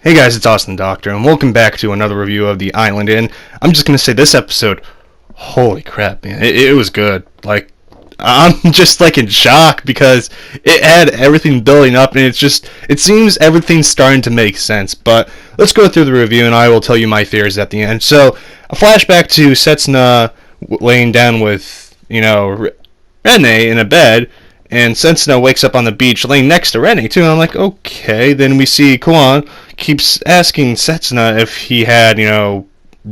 Hey guys, it's Austin Doctor, and welcome back to another review of The Island. And I'm just gonna say this episode, holy crap, man, it was good. Like, I'm just like in shock because it had everything building up, and it seems everything's starting to make sense. But let's go through the review, and I will tell you my theories at the end. So, a flashback to Setsuna laying down with, Rene in a bed. And Setsuna wakes up on the beach laying next to Rene too, and I'm like, okay. Then we see Kuan keeps asking Setsuna if he had,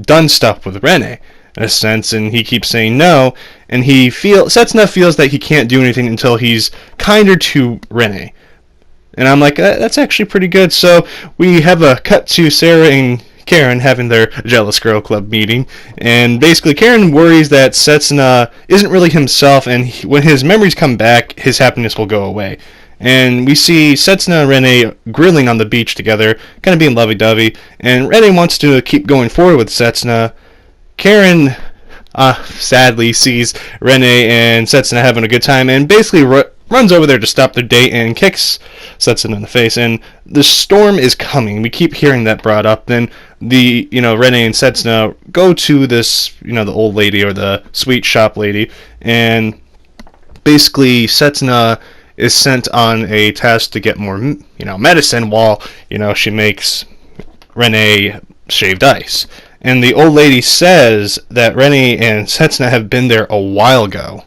done stuff with Rene, in a sense, and he keeps saying no, and Setsuna feels that he can't do anything until he's kinder to Rene. And I'm like, that's actually pretty good. So we have a cut to Sarah and Karen having their Jealous Girl Club meeting, and basically Karen worries that Setsuna isn't really himself, and when his memories come back, his happiness will go away. And we see Setsuna and Rene grilling on the beach together, kind of being lovey-dovey, and Rene wants to keep going forward with Setsuna. Karen sadly sees Rene and Setsuna having a good time, and basically runs over there to stop their date and kicks Setsuna in the face. And the storm is coming. We keep hearing that brought up. Then Rene and Setsuna go to this, the old lady or the sweet shop lady, and basically Setsuna is sent on a task to get more, medicine while, she makes Rene shaved ice. And the old lady says that Rene and Setsuna have been there a while ago.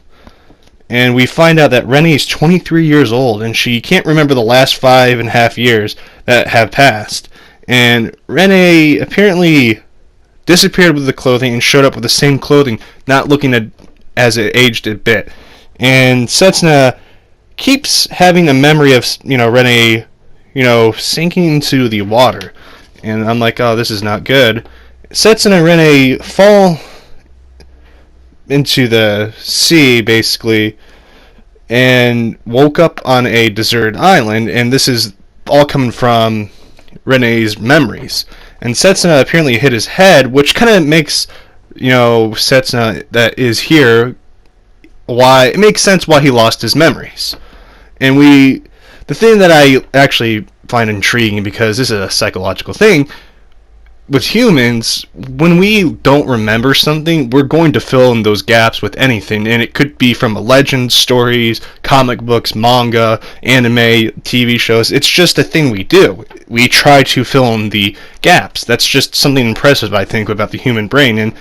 And we find out that Rene is 23 years old, and she can't remember the last 5.5 years that have passed. And Rene apparently disappeared with the clothing and showed up with the same clothing, not looking as it aged a bit. And Setsuna keeps having a memory of, Rene, sinking into the water. And I'm like, oh, this is not good. Setsuna and Rene fall into the sea, basically, and woke up on a deserted island, and this is all coming from Rene's memories. And Setsuna apparently hit his head, which kind of makes, Setsuna that is here, why it makes sense why he lost his memories. And the thing that I actually find intriguing, because this is a psychological thing, with humans, when we don't remember something, we're going to fill in those gaps with anything, and it could be from legends, stories, comic books, manga, anime, TV shows. It's just a thing we do. We try to fill in the gaps. That's just something impressive, I think, about the human brain, and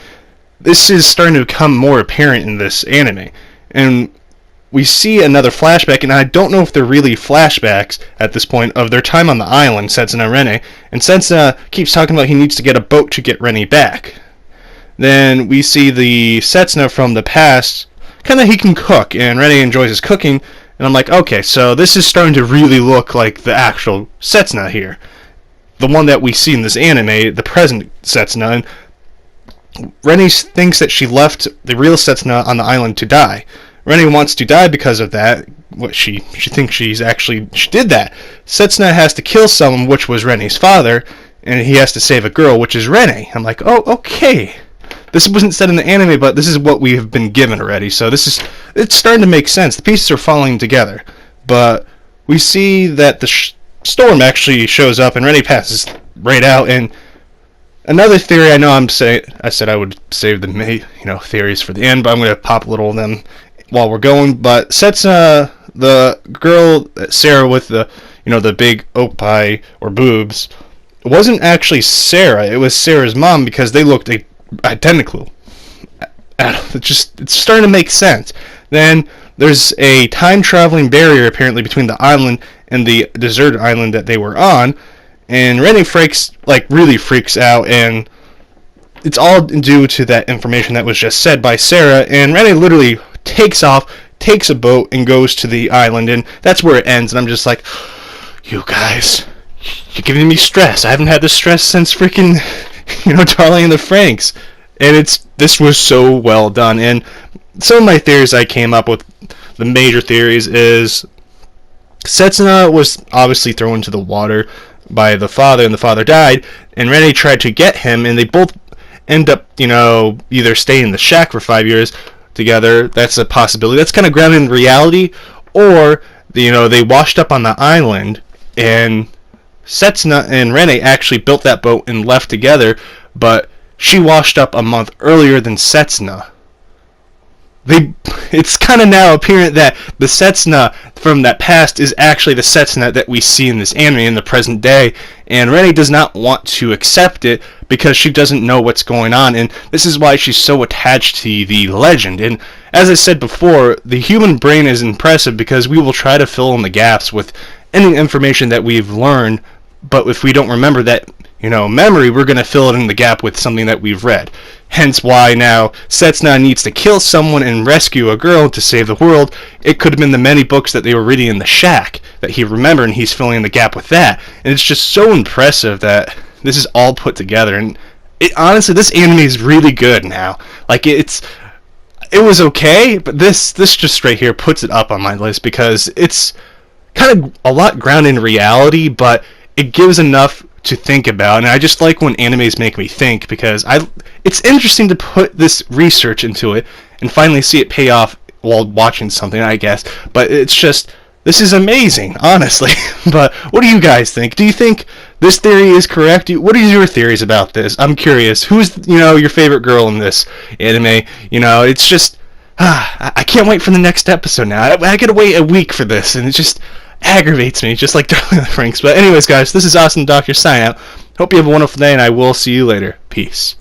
this is starting to become more apparent in this anime. And we see another flashback, and I don't know if they're really flashbacks at this point, of their time on the island, Setsuna and Rene, and Setsuna keeps talking about he needs to get a boat to get Rene back. Then we see the Setsuna from the past, kind of he can cook, and Rene enjoys his cooking, and I'm like, okay, so this is starting to really look like the actual Setsuna here. The one that we see in this anime, the present Setsuna, and Rene thinks that she left the real Setsuna on the island to die. Rene wants to die because of that. She thinks she did that. Setsuna has to kill someone, which was Rene's father, and he has to save a girl, which is Rene. I'm like, oh, okay. This wasn't said in the anime, but this is what we have been given already. So it's starting to make sense. The pieces are falling together. But we see that the storm actually shows up, and Rene passes right out. And another theory, I said I would save the theories for the end, but I'm going to pop a little of them while we're going. But Setsuna, the girl, Sarah with the big oak pie or boobs, it wasn't actually Sarah. It was Sarah's mom, because they looked identical. It's starting to make sense. Then there's a time traveling barrier apparently between the island and the deserted island that they were on, and Rene really freaks out, and it's all due to that information that was just said by Sarah. And Rene literally takes off, takes a boat, and goes to the island, and that's where it ends. And I'm just like, you guys, you're giving me stress. I haven't had this stress since freaking, Darling in the Franxx. And this was so well done. And some of my theories I came up with, the major theories, is Setsuna was obviously thrown into the water by the father, and the father died, and Rene tried to get him, and they both end up, either staying in the shack for 5 years together. That's a possibility. That's kind of grounded in reality. Or, they washed up on the island, and Setsuna and Rene actually built that boat and left together, but she washed up a month earlier than Setsuna. It's kind of now apparent that the Setsuna from that past is actually the Setsuna that we see in this anime in the present day, and Rene does not want to accept it because she doesn't know what's going on, and this is why she's so attached to the legend. And as I said before, the human brain is impressive because we will try to fill in the gaps with any information that we've learned, but if we don't remember that, memory, we're going to fill it in the gap with something that we've read. Hence why now Setsuna needs to kill someone and rescue a girl to save the world. It could have been the many books that they were reading in the shack that he remembered, and he's filling in the gap with that. And it's just so impressive that this is all put together. And honestly, this anime is really good now. Like, it was okay, but this just right here puts it up on my list because it's kind of a lot grounded in reality, but it gives enough to think about, and I just like when animes make me think because it's interesting to put this research into it and finally see it pay off while watching something, I guess. But it's just, this is amazing, honestly. But what do you guys think? Do you think this theory is correct? What are your theories about this? I'm curious. Who's your favorite girl in this anime? It's just I can't wait for the next episode now. I gotta wait a week for this, and it just aggravates me, just like Darling Franks. But anyways, guys, this is Austin Doctor signing out. Hope you have a wonderful day, and I will see you later. Peace.